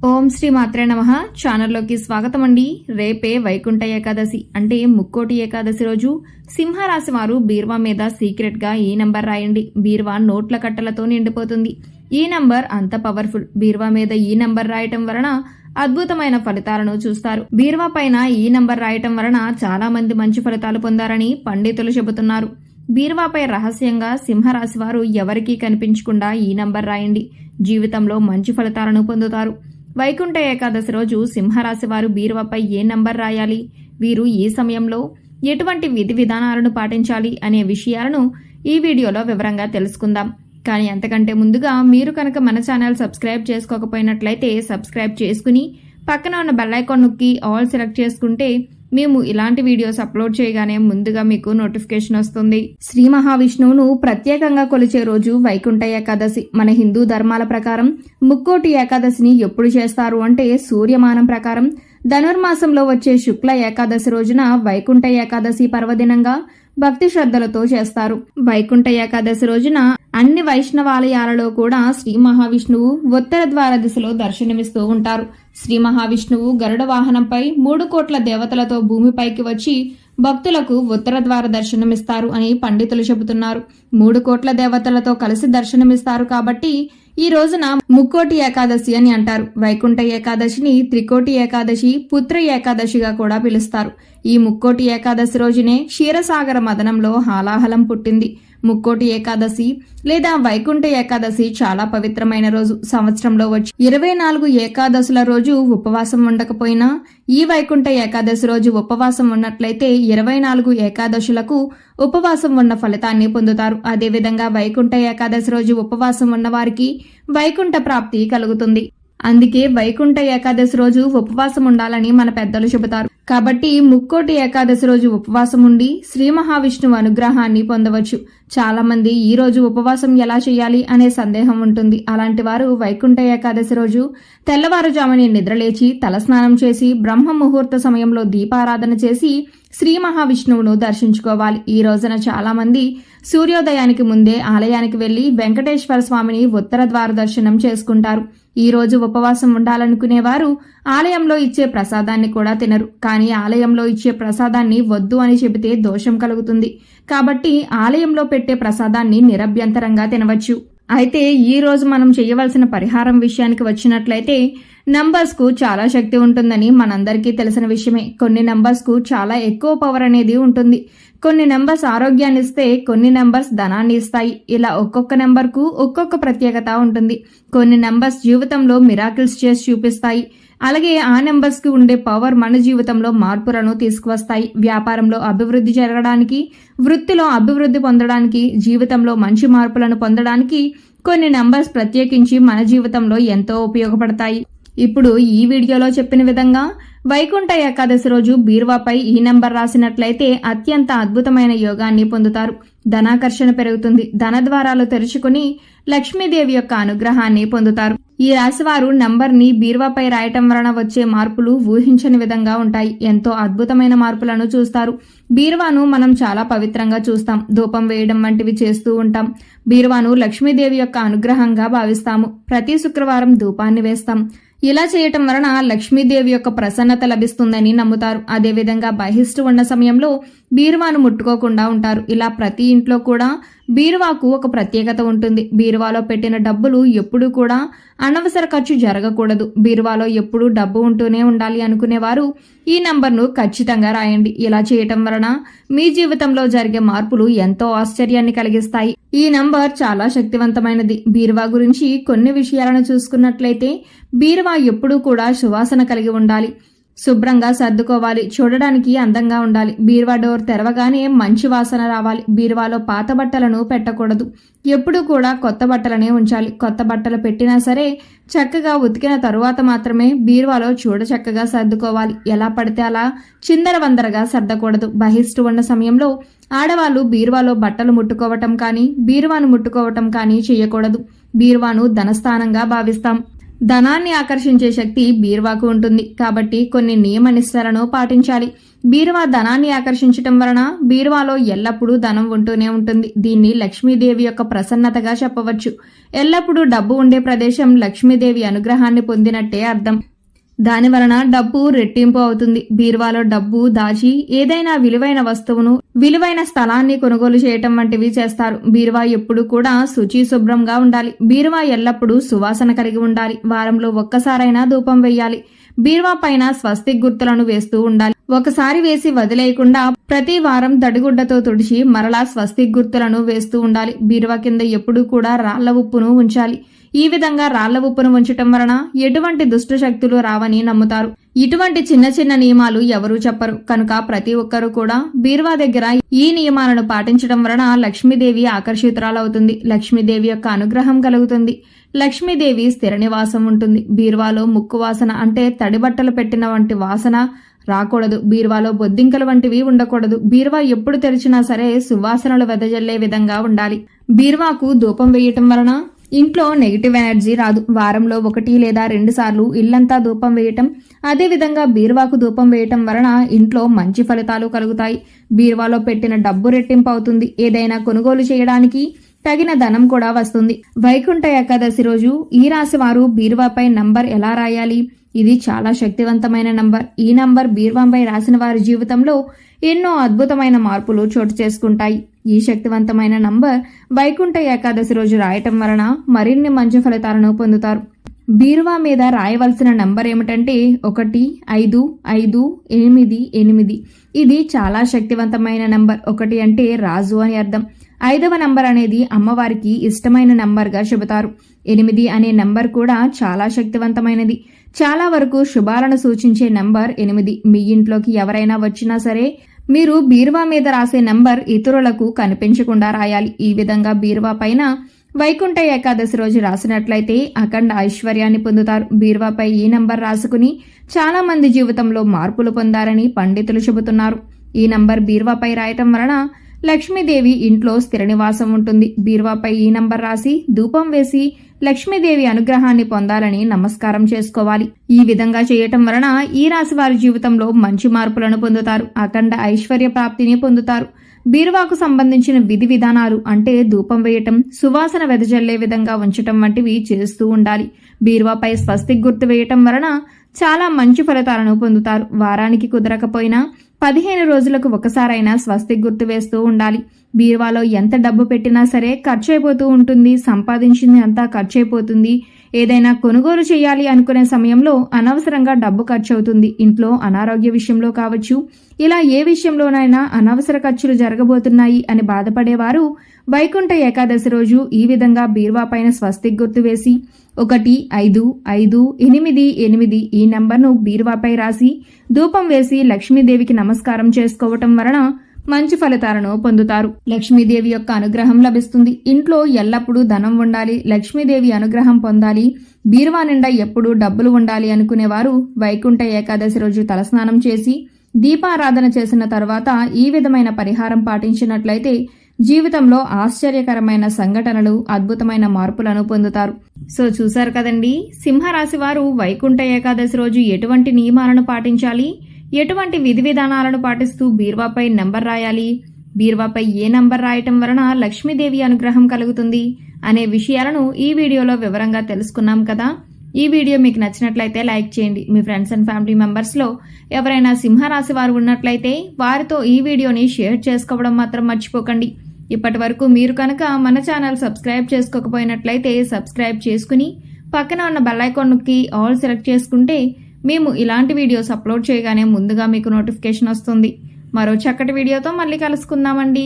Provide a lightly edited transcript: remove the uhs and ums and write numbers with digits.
ఓం శ్రీ మాత్రే నమః. ఛానల్లోకి స్వాగతం అండి. రేపే వైకుంఠ ఏకాదశి అంటే ముక్కోటి ఏకాదశి రోజు సింహరాశి వారు బీరువా మీద సీక్రెట్ గా ఈ నంబర్ రాయండి. బీరువా నోట్ల కట్టలతో నిండిపోతుంది. ఈ నంబర్ అంత పవర్ఫుల్. బీరువా మీద ఈ నంబర్ రాయటం వలన అద్భుతమైన ఫలితాలను చూస్తారు. బీరువా పైన ఈ నంబర్ రాయటం వలన చాలా మంది మంచి ఫలితాలు పొందారని పండితులు చెబుతున్నారు. బీరువాపై రహస్యంగా సింహరాశి వారు ఎవరికీ కనిపించకుండా ఈ నంబర్ రాయండి. జీవితంలో మంచి ఫలితాలను పొందుతారు. వైకుంఠ ఏకాదశి రోజు సింహరాశి వారు బీరువాపై ఏ నంబర్ రాయాలి, వీరు ఈ సమయంలో ఎటువంటి విధి విధానాలను పాటించాలి అనే విషయాలను ఈ వీడియోలో వివరంగా తెలుసుకుందాం. కానీ అంతకంటే ముందుగా మీరు కనుక మన ఛానల్ సబ్స్క్రైబ్ చేసుకోకపోయినట్లయితే సబ్స్క్రైబ్ చేసుకుని పక్కన ఉన్న బెల్ ఐకాన్ నొక్కి ఆల్ సెలెక్ట్ చేసుకుంటే మేము ఇలాంటి వీడియోస్ అప్లోడ్ చేయగానే ముందుగా మీకు నోటిఫికేషన్ వస్తుంది. శ్రీ మహావిష్ణువును ప్రత్యేకంగా కొలిచే రోజు వైకుంఠ ఏకాదశి. మన హిందూ ధర్మాల ప్రకారం ముక్కోటి ఏకాదశిని ఎప్పుడు చేస్తారు అంటే సూర్యమానం ప్రకారం ధనుర్మాసంలో వచ్చే శుక్ల ఏకాదశి రోజున వైకుంఠ ఏకాదశి పర్వదినంగా భక్తి శ్రద్ధలతో చేస్తారు. వైకుంఠ ఏకాదశి రోజున అన్ని వైష్ణవాలయాలలో కూడా శ్రీ మహావిష్ణువు ఉత్తర ద్వార దిశలో దర్శనమిస్తూ ఉంటారు. శ్రీ మహావిష్ణువు గరుడ వాహనంపై 3 కోట్ల దేవతలతో భూమిపైకి వచ్చి భక్తులకు ఉత్తర ద్వార దర్శనమిస్తారు అని పండితులు చెబుతున్నారు. 3 కోట్ల దేవతలతో కలిసి దర్శనమిస్తారు కాబట్టి ఈ రోజున ముక్కోటి ఏకాదశి అని అంటారు. వైకుంఠ ఏకాదశిని త్రికోటి ఏకాదశి, పుత్ర ఏకాదశిగా కూడా పిలుస్తారు. ఈ ముక్కోటి ఏకాదశి రోజునే క్షీరసాగర మదనంలో హాలాహలం పుట్టింది. ముక్కోటి ఏకాదశి లేదా వైకుంఠ ఏకాదశి చాలా పవిత్రమైన రోజు. సంవత్సరంలో వచ్చి 24 ఏకాదశుల రోజు ఉపవాసం ఉండకపోయినా ఈ వైకుంఠ ఏకాదశి రోజు ఉపవాసం ఉన్నట్లయితే 24 ఏకాదశులకు ఉపవాసం ఉన్న ఫలితాన్ని పొందుతారు. అదేవిధంగా వైకుంఠ ఏకాదశి రోజు ఉపవాసం ఉన్న వారికి వైకుంఠ ప్రాప్తి కలుగుతుంది. అందుకే వైకుంఠ ఏకాదశి రోజు ఉపవాసం ఉండాలని మన పెద్దలు చెబుతారు. కాబట్టి ముక్కోటి ఏకాదశి రోజు ఉపవాసం ఉండి శ్రీ మహావిష్ణువు అనుగ్రహాన్ని పొందవచ్చు. చాలా మంది ఈ రోజు ఉపవాసం ఎలా చేయాలి అనే సందేహం ఉంటుంది. అలాంటి వారు వైకుంఠ ఏకాదశి రోజు తెల్లవారుజామునే నిద్రలేచి తలస్నానం చేసి బ్రహ్మ ముహూర్త సమయంలో దీపారాధన చేసి శ్రీ మహావిష్ణువును దర్శించుకోవాలి. ఈ రోజున చాలా మంది సూర్యోదయానికి ముందే ఆలయానికి వెళ్లి వెంకటేశ్వర స్వామిని ఉత్తర ద్వార దర్శనం చేసుకుంటారు. ఈ రోజు ఉపవాసం ఉండాలనుకునేవారు ఆలయంలో ఇచ్చే ప్రసాదాన్ని కూడా తినరు. కానీ ఆలయంలో ఇచ్చే ప్రసాదాన్ని వద్దు అని చెబితే దోషం కలుగుతుంది. కాబట్టి ఆలయంలో పెట్టే ప్రసాదాన్ని నిరభ్యంతరంగా తినవచ్చు. అయితే ఈ రోజు మనం చేయవలసిన పరిహారం విషయానికి వచ్చినట్లయితే నంబర్స్ కు చాలా శక్తి ఉంటుందని మనందరికీ తెలిసిన విషయమే. కొన్ని నంబర్స్ కు చాలా ఎక్కువ పవర్ అనేది ఉంటుంది. కొన్ని నంబర్స్ ఆరోగ్యాన్ని ఇస్తే, కొన్ని నంబర్స్ ధనాన్ని ఇస్తాయి. ఇలా ఒక్కొక్క నెంబర్ కు ఒక్కొక్క ప్రత్యేకత ఉంటుంది. కొన్ని నంబర్స్ జీవితంలో మిరాకిల్స్ చేసి చూపిస్తాయి. అలాగే ఆ నెంబర్స్ కి ఉండే పవర్ మన జీవితంలో మార్పులను తీసుకువస్తాయి. వ్యాపారంలో అభివృద్ధి జరగడానికి, వృత్తిలో అభివృద్ధి పొందడానికి, జీవితంలో మంచి మార్పులను పొందడానికి కొన్ని నంబర్స్ ప్రత్యేకించి మన జీవితంలో ఎంతో ఉపయోగపడతాయి. ఇప్పుడు ఈ వీడియోలో చెప్పిన విధంగా వైకుంఠ ఏకాదశి రోజు బీరువాపై ఈ నంబర్ రాసినట్లయితే అత్యంత అద్భుతమైన యోగాన్ని పొందుతారు. ధనాకర్షణ పెరుగుతుంది. ధన ద్వారాలు తెరుచుకుని లక్ష్మీదేవి యొక్క అనుగ్రహాన్ని పొందుతారు. ఈ రాశివారు నంబర్ని బీరువాపై రాయటం వలన వచ్చే మార్పులు ఊహించని విధంగా ఉంటాయి. ఎంతో అద్భుతమైన మార్పులను చూస్తారు. బీరువాను మనం చాలా పవిత్రంగా చూస్తాం. ధూపం వేయడం వంటివి చేస్తూ ఉంటాం. బీరువాను లక్ష్మీదేవి యొక్క అనుగ్రహంగా భావిస్తాము. ప్రతి శుక్రవారం ధూపాన్ని వేస్తాం. ఇలా చేయటం వలన లక్ష్మీదేవి యొక్క ప్రసన్నత లభిస్తుందని నమ్ముతారు. అదేవిధంగా బహిష్టు ఉన్న సమయంలో బీరువాను ముట్టుకోకుండా ఉంటారు. ఇలా ప్రతి ఇంట్లో కూడా బీరువాకు ఒక ప్రత్యేకత ఉంటుంది. బీరువాలో పెట్టిన డబ్బులు ఎప్పుడూ కూడా అనవసర ఖర్చు జరగకూడదు. బీరువాలో ఎప్పుడూ డబ్బు ఉంటూనే ఉండాలి అనుకునేవారు ఈ నంబర్ను ఖచ్చితంగా రాయండి. ఇలా చేయటం వలన మీ జీవితంలో జరిగే మార్పులు ఎంతో ఆశ్చర్యాన్ని కలిగిస్తాయి. ఈ నంబర్ చాలా శక్తివంతమైనది. బీరువా గురించి కొన్ని విషయాలను చూసుకున్నట్లయితే బీరువా ఎప్పుడూ కూడా సువాసన కలిగి ఉండాలి. శుభ్రంగా సర్దుకోవాలి. చూడడానికి అందంగా ఉండాలి. బీరువా డోర్ తెరవగానే మంచి వాసన రావాలి. బీరువాలో పాత బట్టలను పెట్టకూడదు. ఎప్పుడూ కూడా కొత్త బట్టలనే ఉంచాలి. కొత్త బట్టలు పెట్టినా సరే చక్కగా ఉతికిన తరువాత మాత్రమే బీరువాలో చక్కగా సర్దుకోవాలి. ఎలా పడితే అలా చిందరవందరగా సర్దకూడదు. బహిష్టు ఉన్న సమయంలో ఆడవాళ్లు బీరువాలో బట్టలు ముట్టుకోవటం కానీ, బీరువాను ముట్టుకోవటం కానీ చేయకూడదు. బీరువాను ధనస్థానంగా భావిస్తాం. ధనాన్ని ఆకర్షించే శక్తి బీరువాకు ఉంటుంది. కాబట్టి కొన్ని నియమ నిష్టలను పాటించాలి. బీరువా ధనాన్ని ఆకర్షించటం వలన బీరువాలో ఎల్లప్పుడూ ధనం ఉంటూనే ఉంటుంది. దీన్ని లక్ష్మీదేవి యొక్క ప్రసన్నతగా చెప్పవచ్చు. ఎల్లప్పుడూ డబ్బు ఉండే ప్రదేశం లక్ష్మీదేవి అనుగ్రహాన్ని పొందినట్టే అర్థం. దాని వలన డబ్బు రెట్టింపు అవుతుంది. బీరువాలో డబ్బు దాచి ఏదైనా విలువైన వస్తువును, విలువైన స్థలాన్ని కొనుగోలు చేయటం వంటివి చేస్తారు. బీరువా ఎప్పుడు కూడా శుచి శుభ్రంగా ఉండాలి. బీరువా ఎల్లప్పుడూ సువాసన కలిగి ఉండాలి. వారంలో ఒక్కసారైనా ధూపం వేయాలి. బీరువా పైన స్వస్తిక్ గుర్తులను వేస్తూ ఉండాలి. ఒకసారి వేసి వదిలేయకుండా ప్రతి వారం తడిగుడ్డతో తుడిచి మరలా స్వస్తిక్ గుర్తులను వేస్తూ ఉండాలి. బీరువా కింద ఎప్పుడూ కూడా రాళ్ల ఉప్పును ఉంచాలి. ఈ విధంగా రాళ్ల ఉప్పును ఉంచటం వలన ఎటువంటి దుష్ట శక్తులు రావని నమ్ముతారు. ఇటువంటి చిన్న చిన్న నియమాలు ఎవరూ చెప్పరు కనుక ప్రతి ఒక్కరూ కూడా బీరువా దగ్గర ఈ నియమాలను పాటించడం వలన లక్ష్మీదేవి ఆకర్షితురాలవుతుంది. లక్ష్మీదేవి యొక్క అనుగ్రహం కలుగుతుంది. లక్ష్మీదేవి స్థిర నివాసం ఉంటుంది. బీరువాలో ముక్కు వాసన అంటే తడి బట్టలు పెట్టిన వంటి వాసన రాకూడదు. బీరువాలో బొద్దింకలు వంటివి ఉండకూడదు. బీరువా ఎప్పుడు తెరిచినా సరే సువాసనలు వెదజల్లే విధంగా ఉండాలి. బీరువాకు ధూపం వేయటం వలన ఇంట్లో నెగిటివ్ ఎనర్జీ రాదు. వారంలో 1 లేదా 2 సార్లు ఇల్లంతా ధూపం వేయటం, అదేవిధంగా బీరువాకు ధూపం వేయటం వలన ఇంట్లో మంచి ఫలితాలు కలుగుతాయి. బీరువాలో పెట్టిన డబ్బు రెట్టింపు అవుతుంది. ఏదైనా కొనుగోలు చేయడానికి తగిన ధనం కూడా వస్తుంది. వైకుంఠ ఏకాదశి రోజు ఈ రాశి వారు బీరువాపై నంబర్ ఎలా రాయాలి? ఇది చాలా శక్తివంతమైన నంబర్. ఈ నంబర్ బీరువాపై రాసిన వారి జీవితంలో ఎన్నో అద్భుతమైన మార్పులు చోటు చేసుకుంటాయి. ఈ శక్తివంతమైన నంబర్ వైకుంఠ ఏకాదశి రోజు రాయటం వలన మరిన్ని మంచి ఫలితాలను పొందుతారు. బీరువా మీద రాయవలసిన నంబర్ ఏమిటంటే 1558. ఇది చాలా శక్తివంతమైన నంబర్. 1 అంటే రాజు అని అర్థం. 5వ నంబర్ అనేది అమ్మవారికి ఇష్టమైన నంబర్గా చెబుతారు. 8 అనే నంబర్ కూడా చాలా శక్తివంతమైనది. చాలా వరకు శుభాలను సూచించే నంబర్ 8. మీ ఇంట్లోకి ఎవరైనా వచ్చినా సరే మీరు బీరువా మీద రాసే నంబర్ ఇతరులకు కనిపించకుండా రాయాలి. ఈ విధంగా బీరువా పైన వైకుంఠ ఏకాదశి రోజు రాసినట్లయితే అఖండ ఐశ్వర్యాన్ని పొందుతారు. బీరువాపై ఈ నంబర్ రాసుకుని చాలా మంది జీవితంలో మార్పులు పొందారని పండితులు చెబుతున్నారు. ఈ నంబర్ బీరువాపై రాయటం వలన లక్ష్మీదేవి ఇంట్లో స్థిర నివాసం ఉంటుంది. బీరువాపై ఈ నంబర్ రాసి ధూపం వేసి లక్ష్మీదేవి అనుగ్రహాన్ని పొందాలని నమస్కారం చేసుకోవాలి. ఈ విధంగా చేయటం వలన ఈ రాశి వారి జీవితంలో మంచి మార్పులను పొందుతారు. అఖండ ఐశ్వర్య ప్రాప్తిని పొందుతారు. బీరువాకు సంబంధించిన విధి విధానాలు అంటే ధూపం వేయటం, సువాసన వెదజల్లే విధంగా ఉంచటం వంటివి చేస్తూ ఉండాలి. బీరువాపై స్వస్తిక్ గుర్తు వేయటం వలన చాలా మంచి ఫలితాలను పొందుతారు. వారానికి కుదరకపోయినా 15 రోజులకు ఒకసారైనా స్వస్తిక్ గుర్తు వేస్తూ ఉండాలి. బీరువాలో ఎంత డబ్బు పెట్టినా సరే ఖర్చు అయిపోతూ ఉంటుంది. సంపాదించింది అంతా ఖర్చు అయిపోతుంది. ఏదైనా కొనుగోలు చేయాలి అనుకునే సమయంలో అనవసరంగా డబ్బు ఖర్చు అవుతుంది. ఇంట్లో అనారోగ్య విషయంలో కావచ్చు, ఇలా ఏ విషయంలోనైనా అనవసర ఖర్చులు జరగబోతున్నాయి అని బాధపడేవారు వైకుంఠ ఏకాదశి రోజు ఈ విధంగా బీరువా పైన స్వస్తిక్ గుర్తు వేసి 1558 ఈ నంబర్ను బీరువాపై రాసి ధూపం వేసి లక్ష్మీదేవికి నమస్కారం చేసుకోవటం వలన మంచి ఫలితాలను పొందుతారు. లక్ష్మీదేవి యొక్క అనుగ్రహం లభిస్తుంది. ఇంట్లో ఎల్లప్పుడూ ధనం ఉండాలి, లక్ష్మీదేవి అనుగ్రహం పొందాలి, బీరువా నిండా ఎప్పుడూ డబ్బులు ఉండాలి అనుకునేవారు వైకుంఠ ఏకాదశి రోజు తలస్నానం చేసి దీపారాధన చేసిన తర్వాత ఈ విధమైన పరిహారం పాటించినట్లయితే జీవితంలో ఆశ్చర్యకరమైన సంఘటనలు, అద్భుతమైన మార్పులను పొందుతారు. సో చూశారు కదండి, సింహరాశి వారు వైకుంఠ ఏకాదశి రోజు ఎటువంటి నియమాలను పాటించాలి, ఎటువంటి విధి విధానాలను పాటిస్తూ బీరువాపై నంబర్ రాయాలి, బీరువాపై ఏ నంబర్ రాయటం వలన లక్ష్మీదేవి అనుగ్రహం కలుగుతుంది అనే విషయాలను ఈ వీడియోలో వివరంగా తెలుసుకున్నాం కదా. ఈ వీడియో మీకు నచ్చినట్లయితే లైక్ చేయండి. మీ ఫ్రెండ్స్ అండ్ ఫ్యామిలీ మెంబర్స్లో ఎవరైనా సింహరాశి వారు ఉన్నట్లయితే వారితో ఈ వీడియోని షేర్ చేసుకోవడం మాత్రం మర్చిపోకండి. ఇప్పటి వరకు మీరు కనుక మన ఛానల్ సబ్స్క్రైబ్ చేసుకోకపోయినట్లయితే సబ్స్క్రైబ్ చేసుకుని పక్కన ఉన్న బెల్ ఐకాన్ నొక్కి ఆల్ సెలెక్ట్ చేసుకుంటే మేము ఇలాంటి వీడియోస్ అప్లోడ్ చేయగానే ముందుగా మీకు నోటిఫికేషన్ వస్తుంది. మరో చక్కటి వీడియోతో మళ్ళీ కలుసుకుందామండి.